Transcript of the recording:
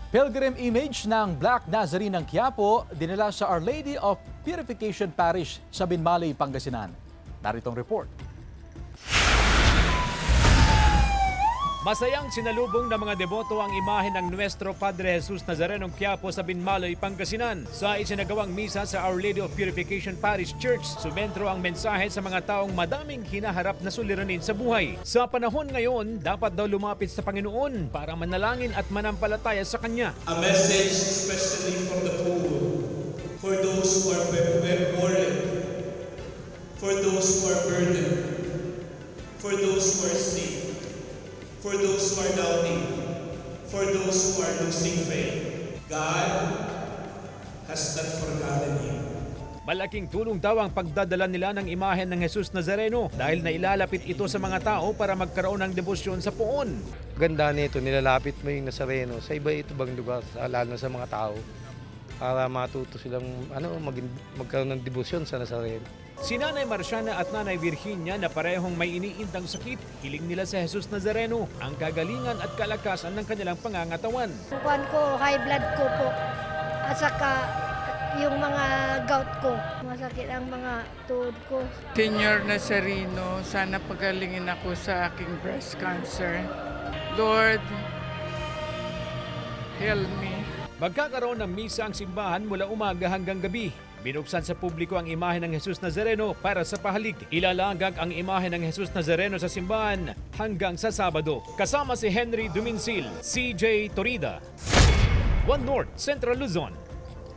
Pilgrim image ng Black Nazarene ng Quiapo dinala sa Our Lady of Purification Parish sa Binmalay, Pangasinan. Naritong report. Masayang sinalubong ng mga deboto ang imahe ng Nuestro Padre Jesus Nazarenong Quiapo sa Binmalay, Pangasinan. Sa isinagawang misa sa Our Lady of Purification Parish Church, sumentro ang mensahe sa mga taong madaming hinaharap na suliranin sa buhay. Sa panahon ngayon, dapat daw lumapit sa Panginoon para manalangin at manampalataya sa Kanya. A message especially for the poor, for those who are worried, for those who are burdened, for those who are sick, for those who are doubting, for those who are losing faith. God has not forgotten you. Malaking tulong daw ang pagdadala nila ng imahe ng Jesus Nazareno dahil nailalapit ito sa mga tao para magkaroon ng debosyon sa poon. Ganda nito, nilalapit mo yung Nazareno sa iba-ibang lugar, lalo na sa mga tao, para matuto silang magkaroon ng debosyon sa Nazareno. Si Nanay Marciana at Nanay Virginia na parehong may iniindang sakit, hiling nila sa Jesus Nazareno ang kagalingan at kalakasan ng kanilang pangangatawan. Kukuhan ko, high blood ko po. At saka yung mga gout ko. Masakit ang mga tuhod ko. Senior Nazareno, sana pagalingin ako sa aking breast cancer. Lord, help me. Magkakaroon ng misa ang simbahan mula umaga hanggang gabi. Binuksan sa publiko ang imahe ng Jesus Nazareno para sa pahalig. Ilalagak ang imahe ng Jesus Nazareno sa simbahan hanggang sa Sabado. Kasama si Henry Duminsil, CJ Torida, One North, Central Luzon.